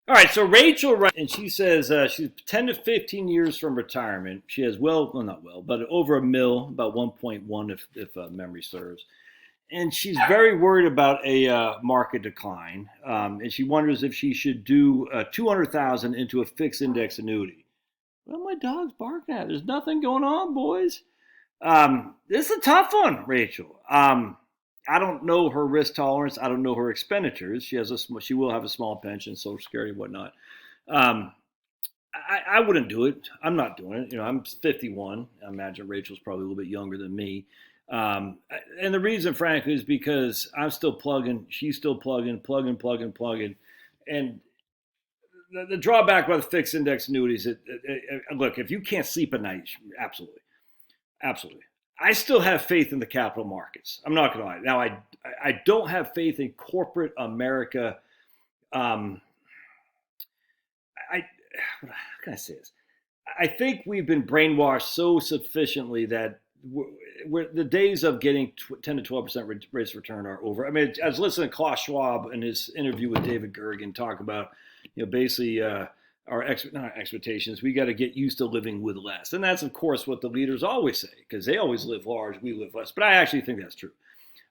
All right, so Rachel, and she says she's 10 to 15 years from retirement. She has not well, but over a mil, about 1.1 if memory serves. And she's very worried about a market decline, and she wonders if she should do 200,000 into a fixed index annuity. Well, my dog's barking at. There's nothing going on, boys. This is a tough one, Rachel. I don't know her risk tolerance. I don't know her expenditures. She will have a small pension, Social Security, and whatnot. Um, I wouldn't do it. I'm not doing it. I'm 51. I imagine Rachel's probably a little bit younger than me. And the reason, frankly, is because I'm still plugging. She's still plugging. And the drawback with fixed index annuities, look, if you can't sleep at night, absolutely. Absolutely. I still have faith in the capital markets. I'm not going to lie. Now, I don't have faith in corporate America. How can I say this? I think we've been brainwashed so sufficiently that the days of getting 10 to 12% rates of return are over. I mean, I was listening to Klaus Schwab in his interview with David Gergen talk about, basically our expectations. We got to get used to living with less. And that's, of course, what the leaders always say, because they always live large, we live less. But I actually think that's true.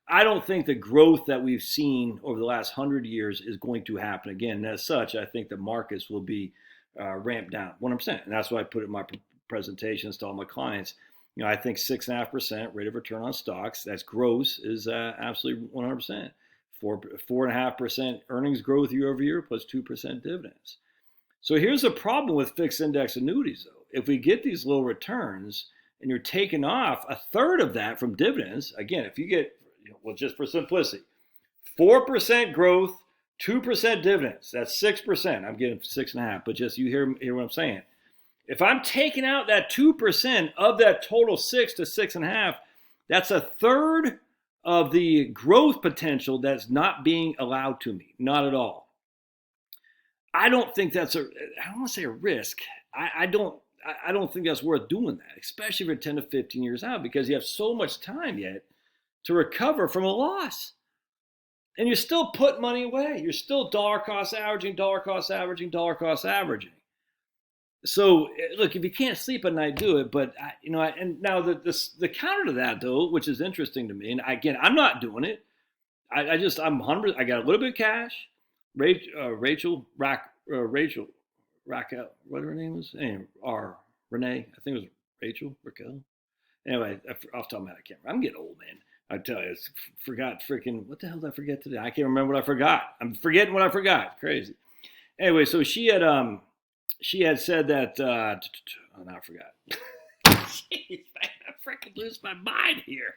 I don't think the growth that we've seen over the last 100 years is going to happen again. And as such, I think the markets will be ramped down 100%. And that's why I put it in my presentations to all my clients. I think 6.5% rate of return on stocks, that's gross, is absolutely 100%. 4.5% earnings growth year over year plus 2% dividends. So here's the problem with fixed index annuities, though. If we get these low returns and you're taking off a third of that from dividends, again, if you get, just for simplicity, 4% growth, 2% dividends, that's 6%. I'm getting 6.5%, but just you hear what I'm saying. If I'm taking out that 2% of that total 6 to 6.5, that's a third of the growth potential that's not being allowed to me, not at all. I don't think I don't want to say a risk. I don't think that's worth doing that, especially for 10 to 15 years out, because you have so much time yet to recover from a loss. And you're still putting money away. You're still dollar cost averaging. So look, if you can't sleep at night, do it. But and now the counter to that, though, which is interesting to me, and again, I'm not doing it. I'm 100. I got a little bit of cash. Rachel, Raquel, what her name is? Anyway, Renee, I think it was Raquel. Anyway, off the top of my head, I can't remember. I'm getting old, man. I tell you, what the hell did I forget today? I can't remember what I forgot. I'm forgetting what I forgot. Crazy. Anyway, so she had said that, oh, now I forgot. Jeez, I freaking lose my mind here.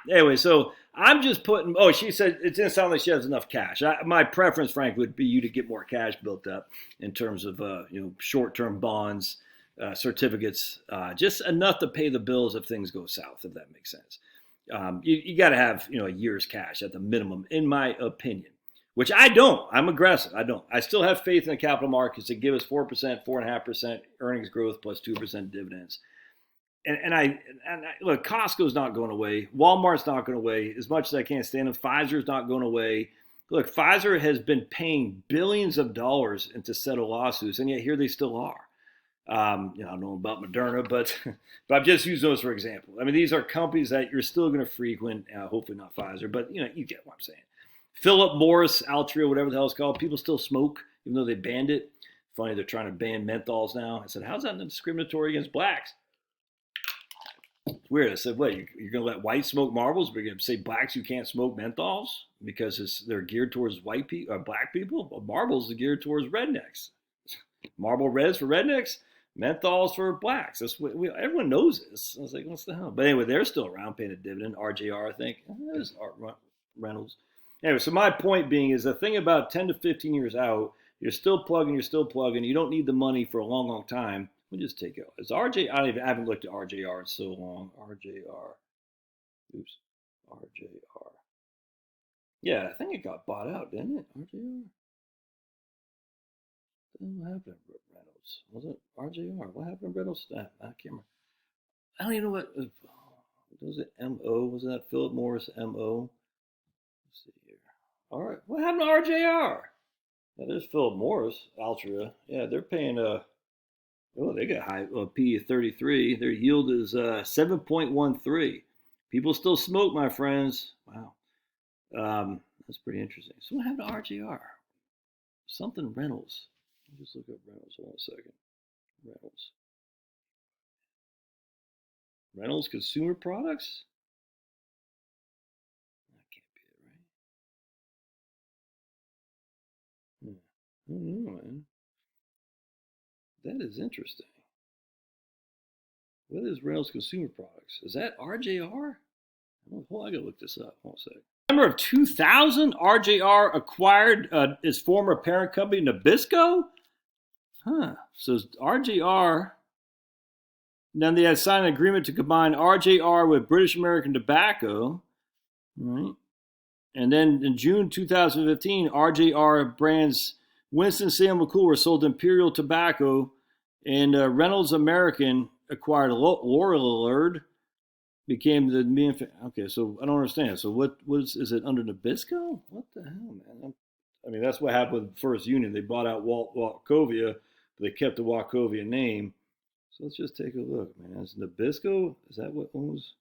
Anyway, so I'm just putting. Oh, she said it didn't sound like she has enough cash. My preference, frankly, would be you to get more cash built up in terms of short-term bonds, certificates, just enough to pay the bills if things go south. If that makes sense, you got to have a year's cash at the minimum, in my opinion. Which I don't. I'm aggressive. I don't. I still have faith in the capital markets to give us 4%, 4.5% earnings growth plus 2% dividends. And I look, Costco's not going away. Walmart's not going away. As much as I can't stand them, Pfizer's not going away. Look, Pfizer has been paying billions of dollars into settle lawsuits, and yet here they still are. I don't know about Moderna, but I'm just using those for example. I mean, these are companies that you're still going to frequent. Hopefully not Pfizer, but you get what I'm saying. Philip Morris, Altria, whatever the hell it's called, people still smoke, even though they banned it. Funny, they're trying to ban menthols now. I said, how's that discriminatory against blacks? It's weird. I said, what, you're going to let whites smoke Marlboros, but you're going to say blacks you can't smoke menthols because they're geared towards white people or black people? Well, Marlboros are geared towards rednecks. Marlboro Reds for rednecks, menthols for blacks. That's what everyone knows this. I was like, what's the hell? But anyway, they're still around paying a dividend. RJR, I think. There's Art Reynolds. Anyway, so my point being is the thing about 10 to 15 years out, you're still plugging. You don't need the money for a long, long time. We'll just take it. It's RJ. I haven't looked at RJR in so long. RJR. Oops. RJR. Yeah, I think it got bought out, didn't it? RJR. What happened to Reynolds? Was it RJR? What happened to Reynolds? I can't remember. I don't even know what. Was it MO? Was that Philip Morris MO? Let's see here. All right. What happened to RJR? Yeah, there's Philip Morris, Altria. Yeah, they're paying oh, they got high P of 33. Their yield is 7.13. People still smoke, my friends. Wow. That's pretty interesting. So what happened to RJR? Something Reynolds. Let me just look up Reynolds. Hold on a second. Reynolds. Reynolds Consumer Products? That can't be it, right? I don't know, man. That is interesting. What is Reynolds Consumer Products? Is that RJR? Hold on, I gotta look this up. Hold on a second. December of 2000, RJR acquired its former parent company, Nabisco? Huh. So RJR, then they had signed an agreement to combine RJR with British American Tobacco. Right. And then in June 2015, RJR brands Winston-Salem McCool were sold to Imperial Tobacco, and Reynolds American acquired Lorillard, became the main. Okay, so I don't understand. So what is it under Nabisco? What the hell, man? I mean, that's what happened with First Union. They bought out Wachovia, but they kept the Wachovia name. So let's just take a look, man. Is Nabisco? Is that what owns?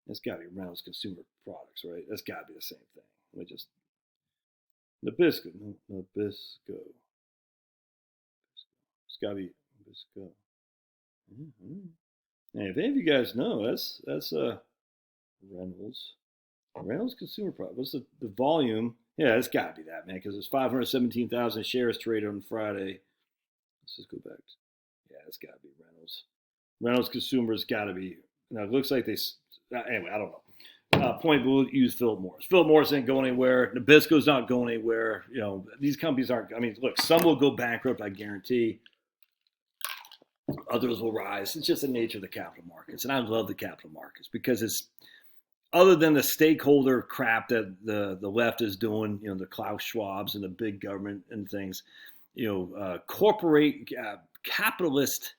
That's got to be Reynolds Consumer Products, right? That's got to be the same thing. Let me just Nabisco. No, Nabisco. It's got to be Nabisco. Mm-hmm. And if any of you guys know, that's Reynolds Consumer Product. What's the volume? Yeah, it's got to be that, man, because it's 517,000 shares traded on Friday. Let's just go back. Yeah, it's got to be Reynolds. Reynolds Consumer's got to be. Now it looks like they. Anyway, I don't know. Point, we'll use Philip Morris. Philip Morris ain't going anywhere. Nabisco's not going anywhere. You know, these companies aren't. I mean, look, some will go bankrupt, I guarantee. Others will rise. It's just the nature of the capital markets, and I love the capital markets because it's other than the stakeholder crap that the left is doing, you know, the Klaus Schwabs and the big government and things, you know, corporate capitalist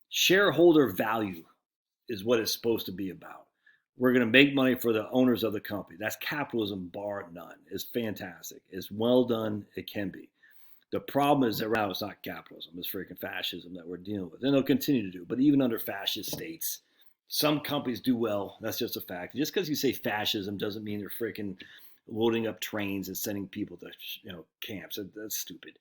shareholder value is what it's supposed to be about. We're going to make money for the owners of the company. That's capitalism, bar none. It's fantastic. It's well done. It can be. The problem is that right now it's not capitalism. It's freaking fascism that we're dealing with. And they'll continue to do. But even under fascist states, some companies do well. That's just a fact. Just because you say fascism doesn't mean they're freaking loading up trains and sending people to, you know, camps. That's stupid.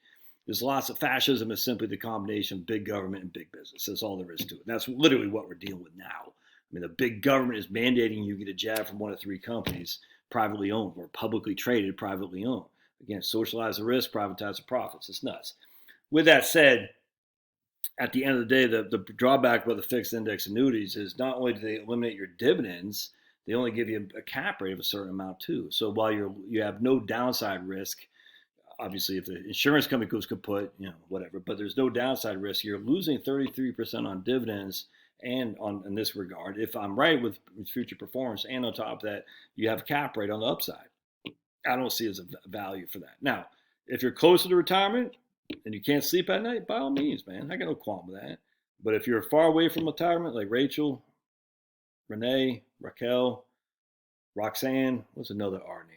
There's lots of fascism is simply the combination of big government and big business. That's all there is to it. And that's literally what we're dealing with now. I mean, the big government is mandating you get a jab from one of three companies, privately owned or publicly traded, privately owned. Again, socialize the risk, privatize the profits. It's nuts. With that said, at the end of the day, the drawback with the fixed index annuities is not only do they eliminate your dividends, they only give you a cap rate of a certain amount too. So while you have no downside risk, obviously if the insurance company goes kaput, you know, whatever, but there's no downside risk. You're losing 33% on dividends and in this regard, if I'm right with future performance, and on top of that, you have a cap rate on the upside. I don't see as a value for that. Now, if you're closer to retirement and you can't sleep at night, by all means, man, I got no qualm with that. But if you're far away from retirement, like Rachel, Renee, Raquel, Roxanne, what's another R name?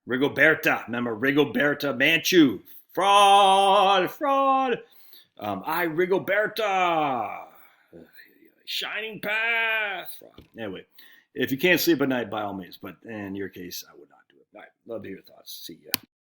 Rigoberta. Remember Rigoberta Manchu? Fraud. Rigoberta. Shining path. Anyway, if you can't sleep at night, by all means. But in your case, I would not do it. All right. Love to hear your thoughts. See ya.